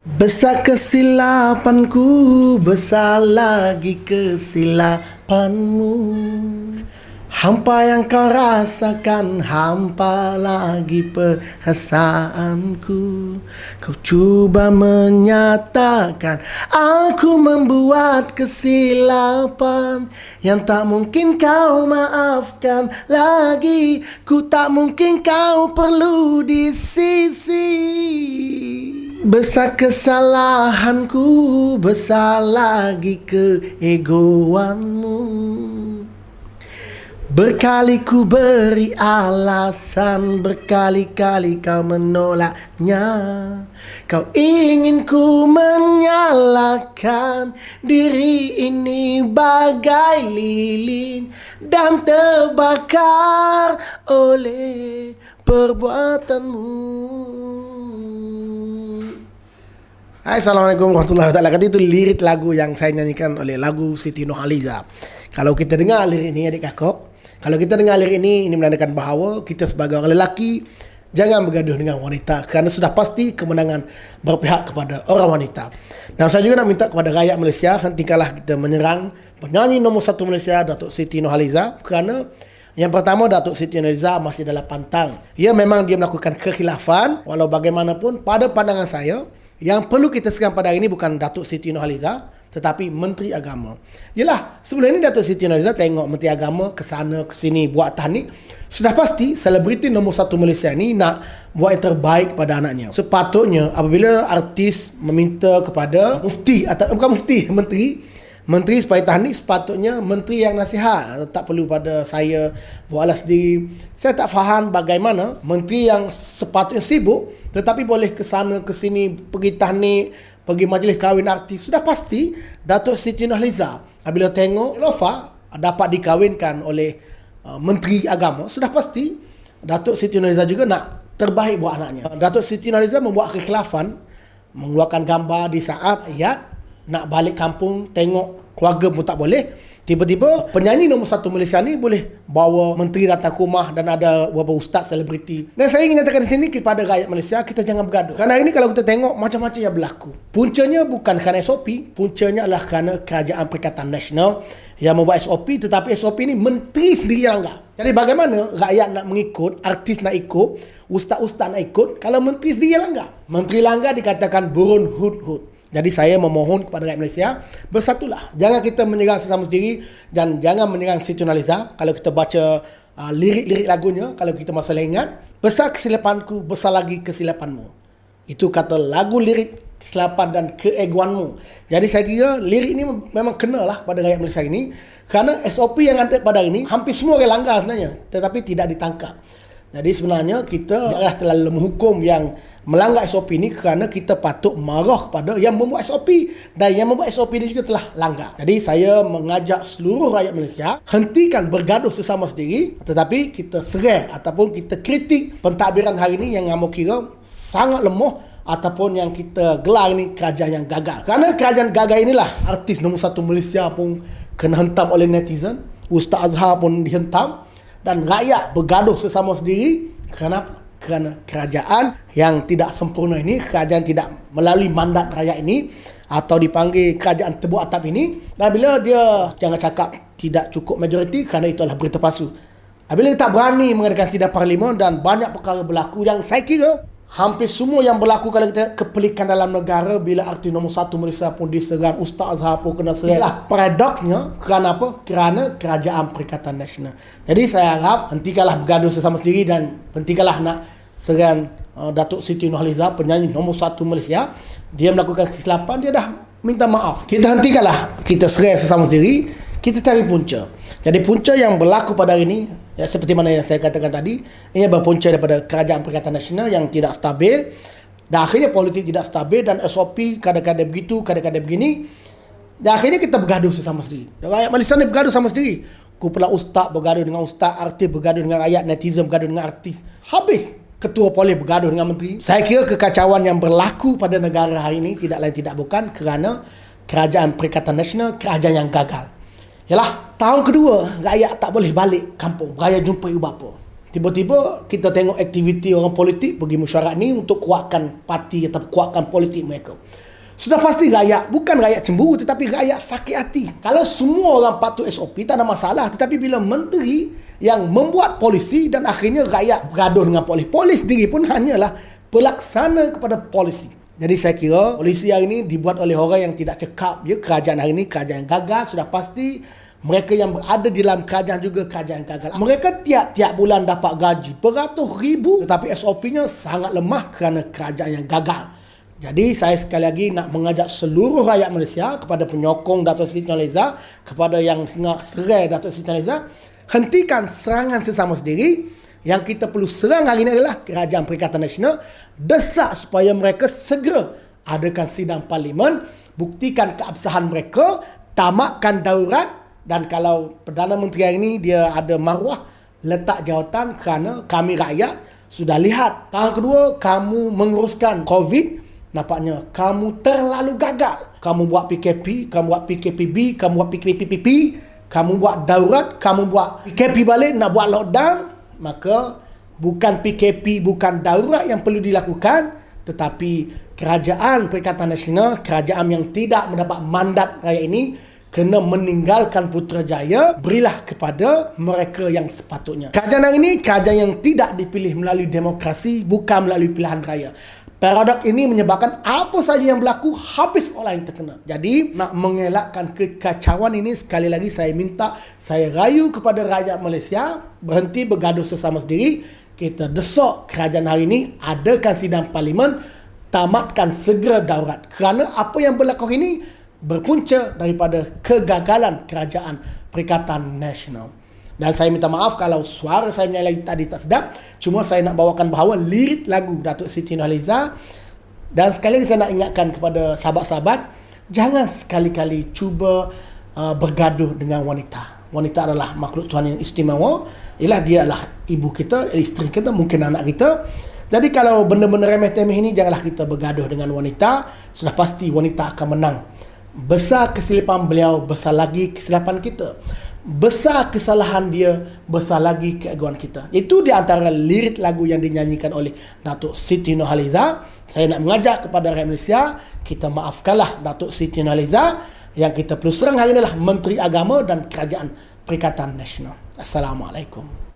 Besar kesilapanku, besar lagi kesilapanmu. Hampa yang kau rasakan, hampa lagi perasaanku. Kau cuba menyatakan aku membuat kesilapan yang tak mungkin kau maafkan lagi. Ku tak mungkin kau perlu di sisi. Besar kesalahanku, besar lagi keegoanmu. Berkali ku beri alasan, berkali-kali kau menolaknya. Kau ingin ku menyalakan diri ini bagai lilin dan terbakar oleh perbuatanmu. Hai, Assalamualaikum warahmatullahi wabarakatuh. Itu lirik lagu yang saya nyanyikan oleh lagu Siti Nurhaliza. Kalau kita dengar lirik ini adik kakak, kalau kita dengar lirik ini menandakan bahawa kita sebagai orang lelaki jangan bergaduh dengan wanita, kerana sudah pasti kemenangan berpihak kepada orang wanita. Dan saya juga nak minta kepada rakyat Malaysia, hentikanlah kita menyerang penyanyi nombor 1 Malaysia, Datuk Siti Nurhaliza, kerana yang pertama, Datuk Siti Nurhaliza masih dalam pantang. Ya, memang dia melakukan kekhilafan, walau bagaimanapun pada pandangan saya, yang perlu kita serang pada hari ini bukan Datuk Siti Nurhaliza, tetapi Menteri Agama. Yelah, sebelum ini Datuk Siti Nurhaliza tengok Menteri Agama ke sana ke sini buat tahnik. Sudah pasti selebriti nombor 1 Malaysia ni nak buat yang terbaik pada anaknya. Sepatutnya apabila artis meminta kepada mufti atau bukan mufti, menteri supaya tahnik, sepatutnya menteri yang nasihat, tak perlu pada saya buatlah sendiri. Saya tak faham bagaimana menteri yang sepatutnya sibuk tetapi boleh ke sana ke sini, pergi tahnik, pergi majlis kahwin artis. Sudah pasti Datuk Siti Nurhaliza apabila tengok Lofa dapat dikahwinkan oleh Menteri Agama, sudah pasti Datuk Siti Nurhaliza juga nak terbaik buat anaknya. Datuk Siti Nurhaliza membuat kekhilafan, mengeluarkan gambar di saat ayat nak balik kampung, tengok keluarga pun tak boleh. Tiba-tiba penyanyi nombor 1 Malaysia ni boleh bawa menteri datang ke rumah dan ada beberapa ustaz selebriti. Dan saya ingin nyatakan di sini kepada rakyat Malaysia, kita jangan bergaduh. Kerana hari ini kalau kita tengok macam-macam yang berlaku. Puncanya bukan kerana SOP, puncanya adalah kerana Kerajaan Perikatan Nasional yang membuat SOP, tetapi SOP ni menteri sendiri yang langgar. Jadi bagaimana rakyat nak mengikut, artis nak ikut, ustaz-ustaz nak ikut kalau menteri sendiri yang langgar? Menteri langgar dikatakan burun hud-hud. Jadi saya memohon kepada rakyat Malaysia, bersatulah. Jangan kita menyerang sesama sendiri dan jangan menyerang Siti Nurhaliza. Kalau kita baca lirik-lirik lagunya, kalau kita masih ingat, besar kesilapanku, besar lagi kesilapanmu. Itu kata lagu lirik kesilapan dan keegoanmu. Jadi saya kira lirik ini memang kenalah pada rakyat Malaysia ini, kerana SOP yang ada pada hari ini hampir semua orang langgar sebenarnya, tetapi tidak ditangkap. Jadi sebenarnya kita janganlah terlalu menghukum yang melanggar SOP ini, kerana kita patut marah kepada yang membuat SOP, dan yang membuat SOP ini juga telah langgar. Jadi saya mengajak seluruh rakyat Malaysia hentikan bergaduh sesama sendiri, tetapi kita serang ataupun kita kritik pentadbiran hari ini yang kamu kira sangat lemah, ataupun yang kita gelar ini kerajaan yang gagal. Kerana kerajaan gagal inilah artis nombor 1 Malaysia pun kena hentam oleh netizen, Ustaz Azhar pun dihentam, dan rakyat bergaduh sesama sendiri. Kenapa? Kerana kerajaan yang tidak sempurna ini, kerajaan tidak melalui mandat rakyat ini, atau dipanggil kerajaan tebuk atap ini. Dan bila dia jangan cakap tidak cukup majoriti, kerana itu adalah berita palsu. Bila dia tak berani mengadakan sidang parlimen dan banyak perkara berlaku, yang saya kira hampir semua yang berlaku kalau kita kepelikan dalam negara, bila artis nombor 1 Malaysia pun diserang, Ustaz Azhar pun kena serang. Itulah paradoksnya. Kerana apa? Kerana Kerajaan Perikatan Nasional. Jadi saya harap hentikanlah bergaduh sesama sendiri dan hentikanlah nak serang Datuk Siti Nurhaliza, penyanyi nombor 1 Malaysia. Dia melakukan kesilapan, dia dah minta maaf. Kita hentikanlah kita serang sesama sendiri, kita cari punca. Jadi punca yang berlaku pada hari ini, ya, seperti mana yang saya katakan tadi, ini berpunca daripada Kerajaan Perikatan Nasional yang tidak stabil, dan akhirnya politik tidak stabil, dan SOP kadang-kadang begitu, kadang-kadang begini, dan akhirnya kita bergaduh sesama sendiri. Dan rakyat Malaysia ni bergaduh sama sendiri. Kumpulan ustaz bergaduh dengan ustaz, artis bergaduh dengan rakyat, netizen bergaduh dengan artis. Habis ketua polis bergaduh dengan menteri. Saya kira kekacauan yang berlaku pada negara hari ini tidak lain tidak bukan kerana Kerajaan Perikatan Nasional, kerajaan yang gagal. Yalah, tahun kedua rakyat tak boleh balik kampung, raya jumpa ibu bapa. Tiba-tiba kita tengok aktiviti orang politik pergi mesyuarat ni untuk kuatkan parti atau kuatkan politik mereka. Sudah pasti rakyat, bukan rakyat cemburu tetapi rakyat sakit hati. Kalau semua orang patuh SOP tak ada masalah, tetapi bila menteri yang membuat polisi dan akhirnya rakyat bergaduh dengan polis. Polis sendiri pun hanyalah pelaksana kepada polisi. Jadi saya kira polisi hari ini dibuat oleh orang yang tidak cekap. Ya, kerajaan hari ini kerajaan yang gagal. Sudah pasti mereka yang berada di dalam kerajaan juga kerajaan yang gagal. Mereka tiap-tiap bulan dapat gaji beratus ribu, tetapi SOP-nya sangat lemah kerana kerajaan yang gagal. Jadi saya sekali lagi nak mengajak seluruh rakyat Malaysia, kepada penyokong Dato' Siti Nurhaliza, kepada yang serai Dato' Siti Nurhaliza, hentikan serangan sesama sendiri. Yang kita perlu serang hari ini adalah Kerajaan Perikatan Nasional. Desak supaya mereka segera adakan sidang parlimen, buktikan keabsahan mereka, tamatkan darurat, dan kalau Perdana Menteri hari ini dia ada maruah, letak jawatan kerana kami rakyat sudah lihat tahun kedua kamu menguruskan COVID. Nampaknya kamu terlalu gagal. Kamu buat PKP, kamu buat PKPB, kamu buat PKPPP, kamu buat daurat, kamu buat PKP balik, nak buat lockdown. Maka bukan PKP, bukan daurat yang perlu dilakukan, tetapi Kerajaan Perikatan Nasional, kerajaan yang tidak mendapat mandat rakyat ini, kena meninggalkan Putrajaya, berilah kepada mereka yang sepatutnya. Kerajaan hari ini, kerajaan yang tidak dipilih melalui demokrasi, bukan melalui pilihan raya. Paradok ini menyebabkan apa saja yang berlaku, habis orang yang terkena. Jadi, nak mengelakkan kekacauan ini, sekali lagi saya minta, saya rayu kepada rakyat Malaysia, berhenti bergaduh sesama sendiri. Kita desak kerajaan hari ini, adakan sidang parlimen, tamatkan segera daurat. Kerana apa yang berlaku ini, berpunca daripada kegagalan Kerajaan Perikatan Nasional. Dan saya minta maaf kalau suara saya menyanyi tadi tak sedap. Cuma saya nak bawakan bahawa lirik lagu Dato' Siti Nurhaliza. Dan sekali lagi saya nak ingatkan kepada sahabat-sahabat, jangan sekali-kali cuba bergaduh dengan wanita. Wanita adalah makhluk Tuhan yang istimewa. Ialah dia adalah ibu kita, isteri kita, mungkin anak kita. Jadi kalau benda-benda remeh-temeh ini, janganlah kita bergaduh dengan wanita. Sudah pasti wanita akan menang. Besar kesilapan beliau, besar lagi kesilapan kita. Besar kesalahan dia, besar lagi keaguan kita. Itu di antara lirik lagu yang dinyanyikan oleh Dato' Siti Nurhaliza. Saya nak mengajak kepada rakyat Malaysia, kita maafkanlah Dato' Siti Nurhaliza. Yang kita perlu serang hari ini adalah Menteri Agama dan Kerajaan Perikatan Nasional. Assalamualaikum.